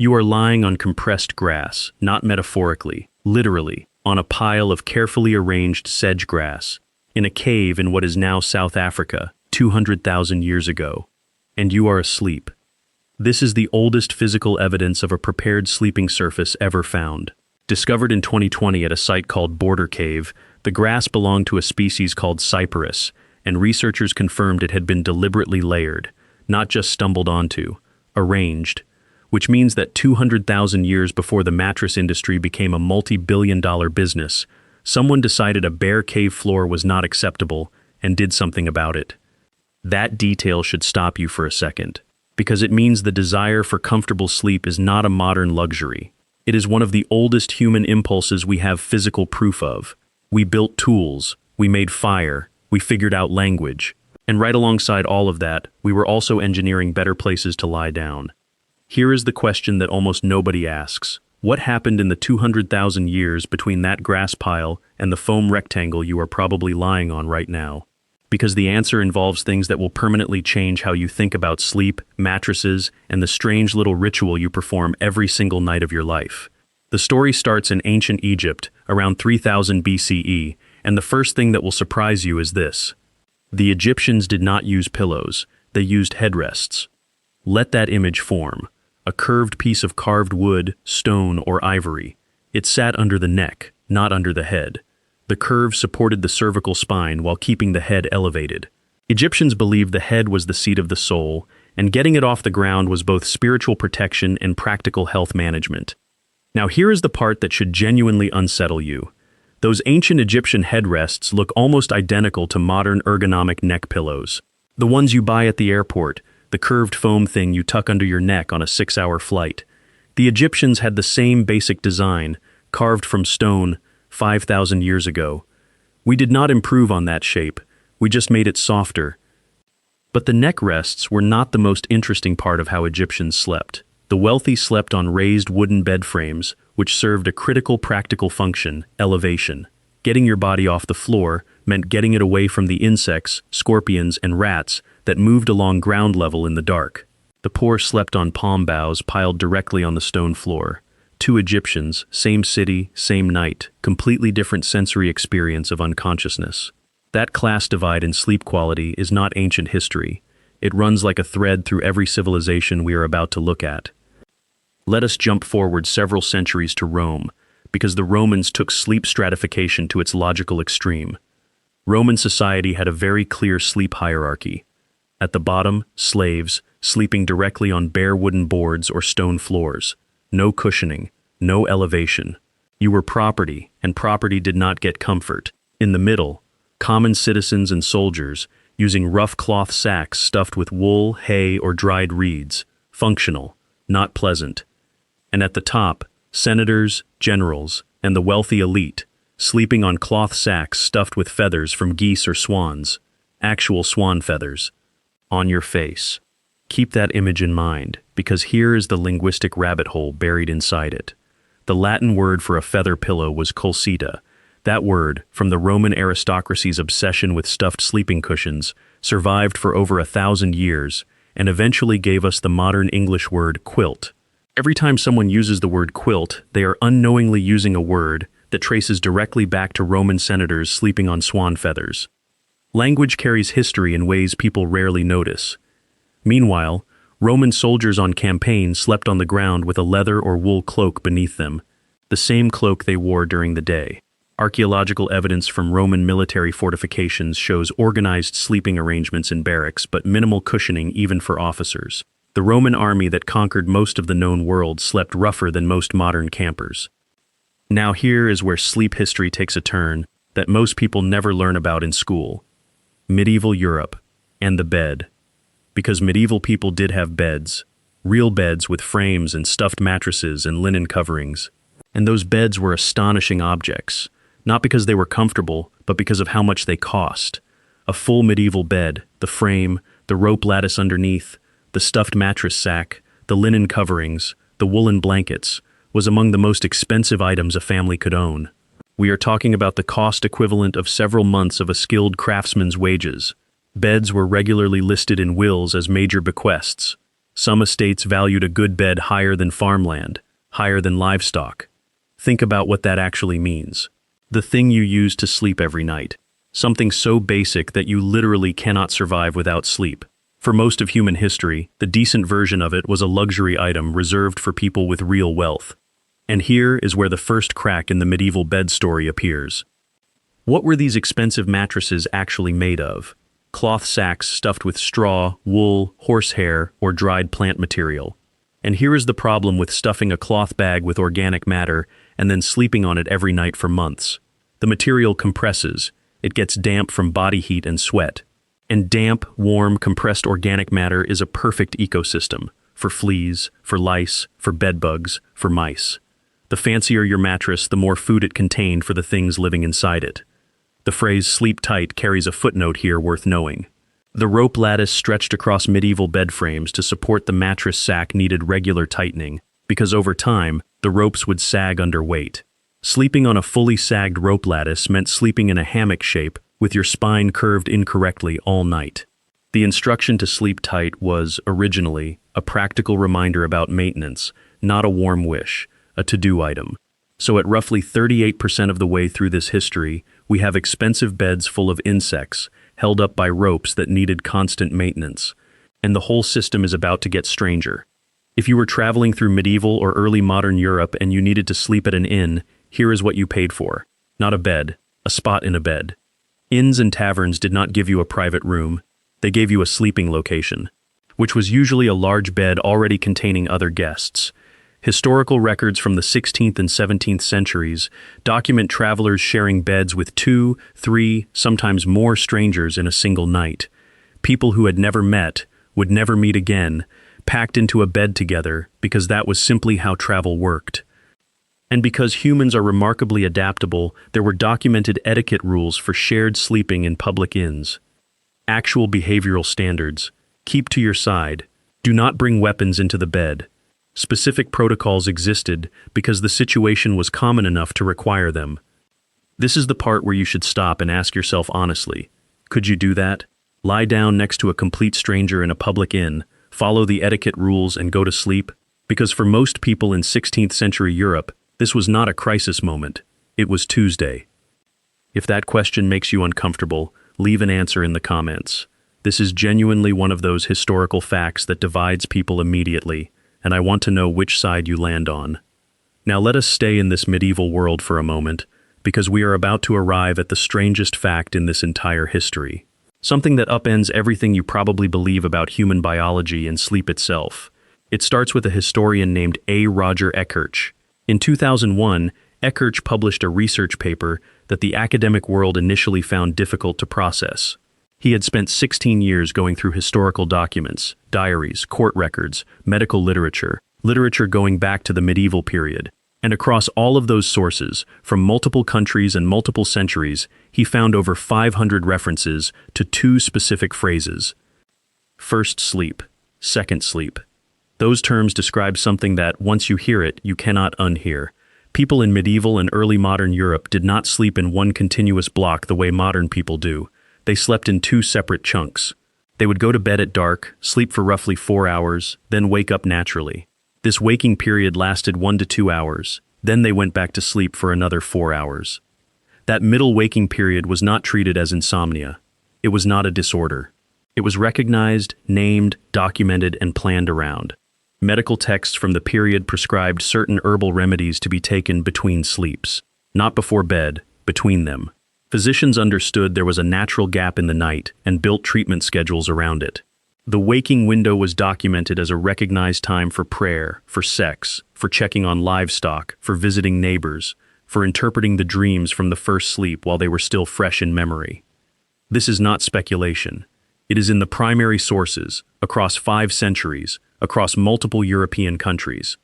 You are lying on compressed grass, not metaphorically, literally, on a pile of carefully arranged sedge grass, in a cave in what is now South Africa, 200,000 years ago. And you are asleep. This is the oldest physical evidence of a prepared sleeping surface ever found. Discovered in 2020 at a site called Border Cave, the grass belonged to a species called cyperus, and researchers confirmed it had been deliberately layered, not just stumbled onto, arranged, which means that 200,000 years before the mattress industry became a multi-billion-dollar business, someone decided a bare cave floor was not acceptable and did something about it. That detail should stop you for a second, because it means the desire for comfortable sleep is not a modern luxury. It is one of the oldest human impulses we have physical proof of. We built tools, we made fire, we figured out language, and right alongside all of that, we were also engineering better places to lie down. Here is the question that almost nobody asks. What happened in the 200,000 years between that grass pile and the foam rectangle you are probably lying on right now? Because the answer involves things that will permanently change how you think about sleep, mattresses, and the strange little ritual you perform every single night of your life. The story starts in ancient Egypt, around 3000 BCE, and the first thing that will surprise you is this. The Egyptians did not use pillows, they used headrests. Let that image form. A curved piece of carved wood, stone, or ivory. It sat under the neck, not under the head. The curve supported the cervical spine while keeping the head elevated. Egyptians believed the head was the seat of the soul, and getting it off the ground was both spiritual protection and practical health management. Now here is the part that should genuinely unsettle you. Those ancient Egyptian headrests look almost identical to modern ergonomic neck pillows. The ones you buy at the airport, the curved foam thing you tuck under your neck on a 6-hour flight. The Egyptians had the same basic design, carved from stone, 5,000 years ago. We did not improve on that shape, we just made it softer. But the neck rests were not the most interesting part of how Egyptians slept. The wealthy slept on raised wooden bed frames, which served a critical practical function, elevation. Getting your body off the floor meant getting it away from the insects, scorpions, and rats that moved along ground level in the dark. The poor slept on palm boughs piled directly on the stone floor. Two Egyptians, same city, same night, completely different sensory experience of unconsciousness. That class divide in sleep quality is not ancient history. It runs like a thread through every civilization we are about to look at. Let us jump forward several centuries to Rome, because the Romans took sleep stratification to its logical extreme. Roman society had a very clear sleep hierarchy. At the bottom, slaves, sleeping directly on bare wooden boards or stone floors. No cushioning, no elevation. You were property, and property did not get comfort. In the middle, common citizens and soldiers, using rough cloth sacks stuffed with wool, hay, or dried reeds. Functional, not pleasant. And at the top, senators, generals, and the wealthy elite, sleeping on cloth sacks stuffed with feathers from geese or swans. Actual swan feathers. On your face. Keep that image in mind, because here is the linguistic rabbit hole buried inside it. The Latin word for a feather pillow was colcita. That word, from the Roman aristocracy's obsession with stuffed sleeping cushions, survived for over 1,000 years, and eventually gave us the modern English word quilt. Every time someone uses the word quilt, they are unknowingly using a word that traces directly back to Roman senators sleeping on swan feathers. Language carries history in ways people rarely notice. Meanwhile, Roman soldiers on campaign slept on the ground with a leather or wool cloak beneath them, the same cloak they wore during the day. Archaeological evidence from Roman military fortifications shows organized sleeping arrangements in barracks, but minimal cushioning even for officers. The Roman army that conquered most of the known world slept rougher than most modern campers. Now here is where sleep history takes a turn that most people never learn about in school. Medieval Europe, and the bed. Because medieval people did have beds, real beds with frames and stuffed mattresses and linen coverings. And those beds were astonishing objects, not because they were comfortable, but because of how much they cost. A full medieval bed, the frame, the rope lattice underneath, the stuffed mattress sack, the linen coverings, the woolen blankets, was among the most expensive items a family could own. We are talking about the cost equivalent of several months of a skilled craftsman's wages. Beds were regularly listed in wills as major bequests. Some estates valued a good bed higher than farmland, higher than livestock. Think about what that actually means. The thing you use to sleep every night. Something so basic that you literally cannot survive without sleep. For most of human history, the decent version of it was a luxury item reserved for people with real wealth. And here is where the first crack in the medieval bed story appears. What were these expensive mattresses actually made of? Cloth sacks stuffed with straw, wool, horsehair, or dried plant material. And here is the problem with stuffing a cloth bag with organic matter and then sleeping on it every night for months. The material compresses. It gets damp from body heat and sweat. And damp, warm, compressed organic matter is a perfect ecosystem for fleas, for lice, for bedbugs, for mice. The fancier your mattress, the more food it contained for the things living inside it. The phrase "sleep tight" carries a footnote here worth knowing. The rope lattice stretched across medieval bed frames to support the mattress sack needed regular tightening, because over time, the ropes would sag under weight. Sleeping on a fully sagged rope lattice meant sleeping in a hammock shape with your spine curved incorrectly all night. The instruction to sleep tight was, originally, a practical reminder about maintenance, not a warm wish, a to-do item. So at roughly 38% of the way through this history, we have expensive beds full of insects, held up by ropes that needed constant maintenance. And the whole system is about to get stranger. If you were traveling through medieval or early modern Europe and you needed to sleep at an inn, here is what you paid for. Not a bed, a spot in a bed. Inns and taverns did not give you a private room. They gave you a sleeping location, which was usually a large bed already containing other guests. Historical records from the 16th and 17th centuries document travelers sharing beds with 2, 3, sometimes more strangers in a single night. People who had never met, would never meet again, packed into a bed together because that was simply how travel worked. And because humans are remarkably adaptable, there were documented etiquette rules for shared sleeping in public inns. Actual behavioral standards. Keep to your side. Do not bring weapons into the bed. Specific protocols existed because the situation was common enough to require them. This is the part where you should stop and ask yourself honestly, could you do that? Lie down next to a complete stranger in a public inn, follow the etiquette rules and go to sleep? Because for most people in 16th century Europe, this was not a crisis moment. It was Tuesday. If that question makes you uncomfortable, leave an answer in the comments. This is genuinely one of those historical facts that divides people immediately, and I want to know which side you land on. Now let us stay in this medieval world for a moment, because we are about to arrive at the strangest fact in this entire history. Something that upends everything you probably believe about human biology and sleep itself. It starts with a historian named A. Roger Eckertz. In 2001, Eckertz published a research paper that the academic world initially found difficult to process. He had spent 16 years going through historical documents, diaries, court records, medical literature going back to the medieval period. And across all of those sources, from multiple countries and multiple centuries, he found over 500 references to 2 specific phrases. First sleep, second sleep. Those terms describe something that, once you hear it, you cannot unhear. People in medieval and early modern Europe did not sleep in one continuous block the way modern people do. They slept in 2 separate chunks. They would go to bed at dark, sleep for roughly 4 hours, then wake up naturally. This waking period lasted 1 to 2 hours. Then they went back to sleep for another 4 hours. That middle waking period was not treated as insomnia. It was not a disorder. It was recognized, named, documented, and planned around. Medical texts from the period prescribed certain herbal remedies to be taken between sleeps. Not before bed, between them. Physicians understood there was a natural gap in the night and built treatment schedules around it. The waking window was documented as a recognized time for prayer, for sex, for checking on livestock, for visiting neighbors, for interpreting the dreams from the first sleep while they were still fresh in memory. This is not speculation. It is in the primary sources, across 5 centuries, across multiple European countries.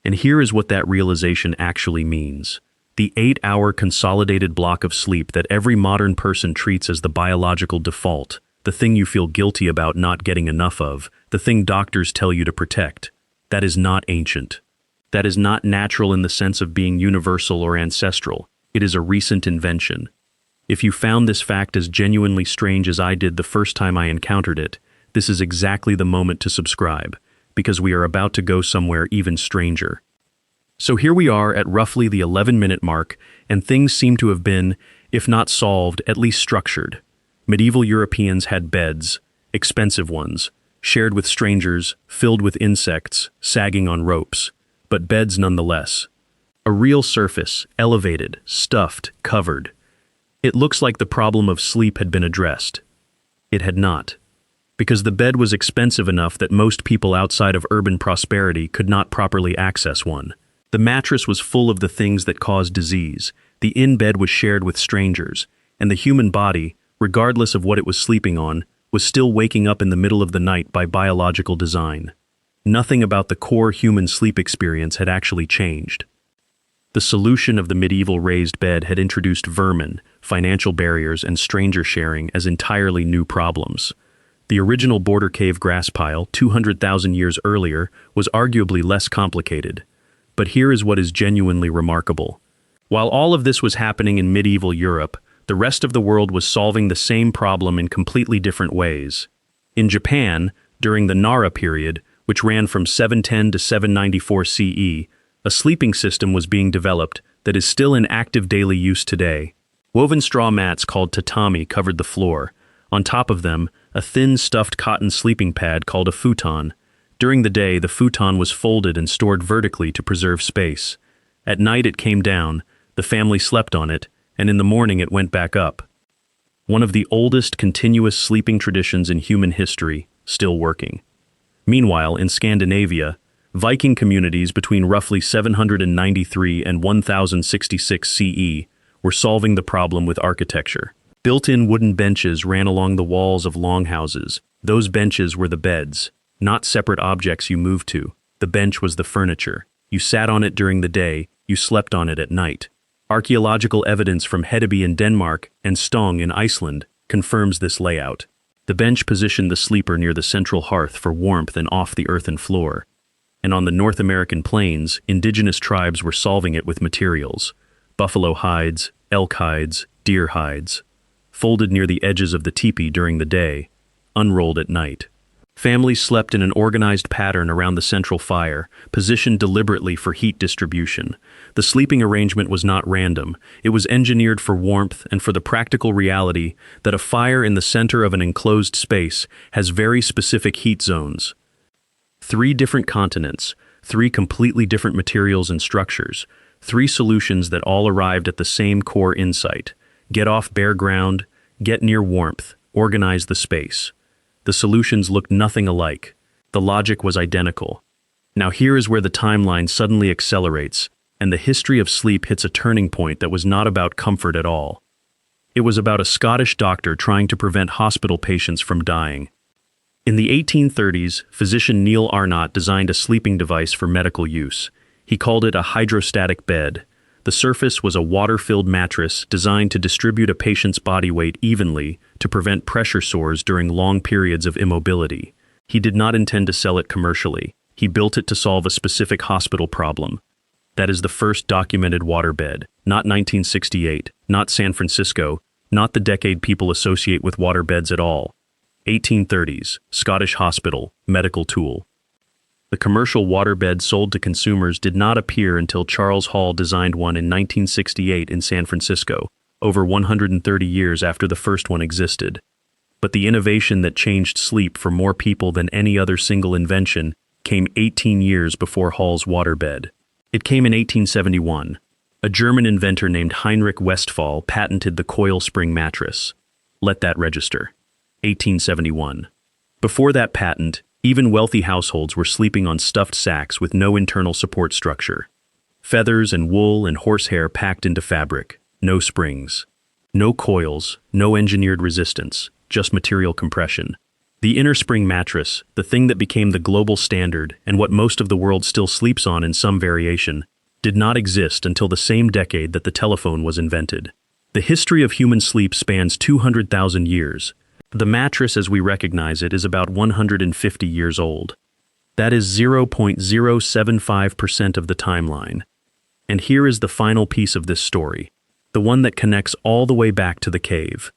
And here is what that realization actually means. The 8-hour consolidated block of sleep that every modern person treats as the biological default, the thing you feel guilty about not getting enough of, the thing doctors tell you to protect. That is not ancient. That is not natural in the sense of being universal or ancestral. It is a recent invention. If you found this fact as genuinely strange as I did the first time I encountered it, this is exactly the moment to subscribe, because we are about to go somewhere even stranger. So here we are at roughly the 11-minute mark, and things seem to have been, if not solved, at least structured. Medieval Europeans had beds, expensive ones, shared with strangers, filled with insects, sagging on ropes, but beds nonetheless. A real surface, elevated, stuffed, covered. It looks like the problem of sleep had been addressed. It had not. Because the bed was expensive enough that most people outside of urban prosperity could not properly access one. The mattress was full of the things that cause disease, the in-bed was shared with strangers, and the human body, regardless of what it was sleeping on, was still waking up in the middle of the night by biological design. Nothing about the core human sleep experience had actually changed. The solution of the medieval raised bed had introduced vermin, financial barriers, and stranger sharing as entirely new problems. The original border cave grass pile, 200,000 years earlier, was arguably less complicated. But here is what is genuinely remarkable. While all of this was happening in medieval Europe, the rest of the world was solving the same problem in completely different ways. In Japan, during the Nara period, which ran from 710 to 794 CE, a sleeping system was being developed that is still in active daily use today. Woven straw mats called tatami covered the floor. On top of them, a thin stuffed cotton sleeping pad called a futon. During the day, the futon was folded and stored vertically to preserve space. At night it came down, the family slept on it, and in the morning it went back up. One of the oldest continuous sleeping traditions in human history, still working. Meanwhile, in Scandinavia, Viking communities between roughly 793 and 1066 CE were solving the problem with architecture. Built-in wooden benches ran along the walls of longhouses. Those benches were the beds, not separate objects you moved to. The bench was the furniture. You sat on it during the day, you slept on it at night. Archaeological evidence from Hedeby in Denmark and Stong in Iceland confirms this layout. The bench positioned the sleeper near the central hearth for warmth and off the earthen floor. And on the North American plains, indigenous tribes were solving it with materials: buffalo hides, elk hides, deer hides, folded near the edges of the teepee during the day, unrolled at night. Families slept in an organized pattern around the central fire, positioned deliberately for heat distribution. The sleeping arrangement was not random. It was engineered for warmth and for the practical reality that a fire in the center of an enclosed space has very specific heat zones. 3 different continents, 3 completely different materials and structures, 3 solutions that all arrived at the same core insight: get off bare ground, get near warmth, organize the space. The solutions looked nothing alike. The logic was identical. Now here is where the timeline suddenly accelerates, and the history of sleep hits a turning point that was not about comfort at all. It was about a Scottish doctor trying to prevent hospital patients from dying. In the 1830s, physician Neil Arnott designed a sleeping device for medical use. He called it a hydrostatic bed. The surface was a water-filled mattress designed to distribute a patient's body weight evenly to prevent pressure sores during long periods of immobility. He did not intend to sell it commercially. He built it to solve a specific hospital problem. That is the first documented waterbed, not 1968, not San Francisco, not the decade people associate with waterbeds at all. 1830s, Scottish hospital, medical tool. The commercial waterbed sold to consumers did not appear until Charles Hall designed one in 1968 in San Francisco, over 130 years after the first one existed. But the innovation that changed sleep for more people than any other single invention came 18 years before Hall's waterbed. It came in 1871. A German inventor named Heinrich Westphal patented the coil spring mattress. Let that register. 1871. Before that patent, even wealthy households were sleeping on stuffed sacks with no internal support structure. Feathers and wool and horsehair packed into fabric, no springs. No coils, no engineered resistance, just material compression. The inner spring mattress, the thing that became the global standard and what most of the world still sleeps on in some variation, did not exist until the same decade that the telephone was invented. The history of human sleep spans 200,000 years. The mattress as we recognize it is about 150 years old. That is 0.075% of the timeline. And here is the final piece of this story, the one that connects all the way back to the cave.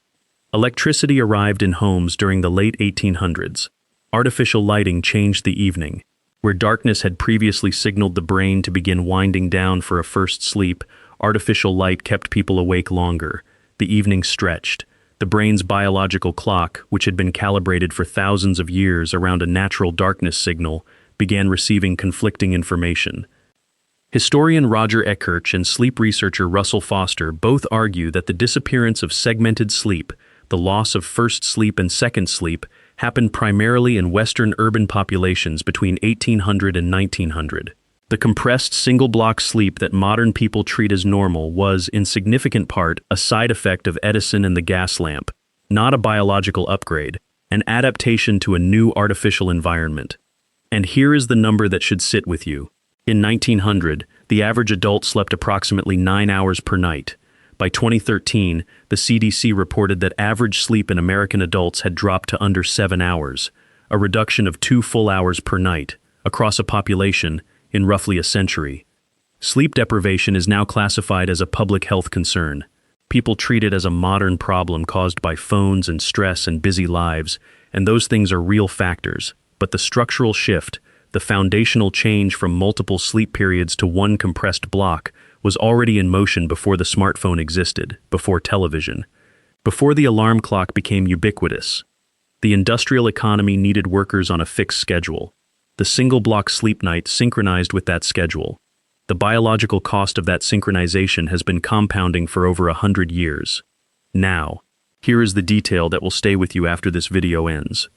Electricity arrived in homes during the late 1800s. artificial lighting changed the evening. Where darkness had previously signaled the brain to begin winding down for a first sleep, artificial light kept people awake longer. The evening stretched. The brain's biological clock, which had been calibrated for thousands of years around a natural darkness signal, began receiving conflicting information. Historian Roger Eckhurch and sleep researcher Russell Foster both argue that the disappearance of segmented sleep, the loss of first sleep and second sleep, happened primarily in Western urban populations between 1800 and 1900. The compressed single-block sleep that modern people treat as normal was, in significant part, a side effect of Edison and the gas lamp, not a biological upgrade, an adaptation to a new artificial environment. And here is the number that should sit with you. In 1900, the average adult slept approximately 9 hours per night. By 2013, the CDC reported that average sleep in American adults had dropped to under 7 hours, a reduction of 2 full hours per night, across a population in roughly a century. Sleep deprivation is now classified as a public health concern. People treat it as a modern problem caused by phones and stress and busy lives, and those things are real factors. But the structural shift, the foundational change from multiple sleep periods to one compressed block, was already in motion before the smartphone existed, before television, before the alarm clock became ubiquitous. The industrial economy needed workers on a fixed schedule. The single-block sleep night synchronized with that schedule. The biological cost of that synchronization has been compounding for over 100 years. Now, here is the detail that will stay with you after this video ends.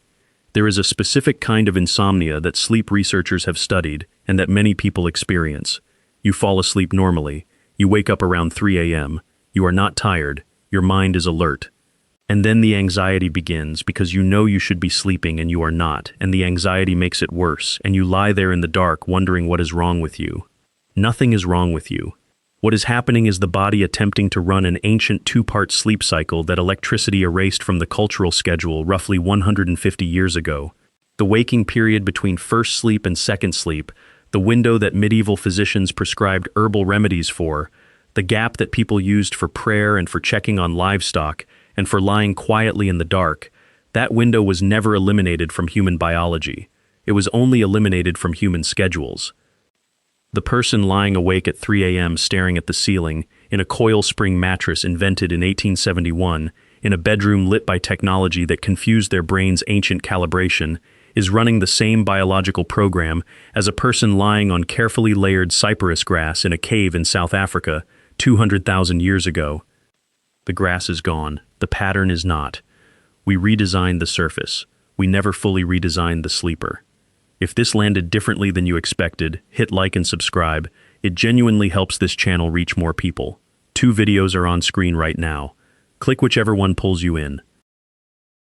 There is a specific kind of insomnia that sleep researchers have studied and that many people experience. You fall asleep normally. You wake up around 3 a.m. You are not tired. Your mind is alert. And then the anxiety begins because you know you should be sleeping and you are not, and the anxiety makes it worse, and you lie there in the dark wondering what is wrong with you. Nothing is wrong with you. What is happening is the body attempting to run an ancient two-part sleep cycle that electricity erased from the cultural schedule roughly 150 years ago. The waking period between first sleep and second sleep, the window that medieval physicians prescribed herbal remedies for, the gap that people used for prayer and for checking on livestock, and for lying quietly in the dark, that window was never eliminated from human biology. It was only eliminated from human schedules. The person lying awake at 3 a.m. staring at the ceiling, in a coil spring mattress invented in 1871, in a bedroom lit by technology that confused their brain's ancient calibration, is running the same biological program as a person lying on carefully layered cypress grass in a cave in South Africa 200,000 years ago. The grass is gone. The pattern is not. We redesigned the surface. We never fully redesigned the sleeper. If this landed differently than you expected, hit like and subscribe. It genuinely helps this channel reach more people. 2 videos are on screen right now. Click whichever one pulls you in.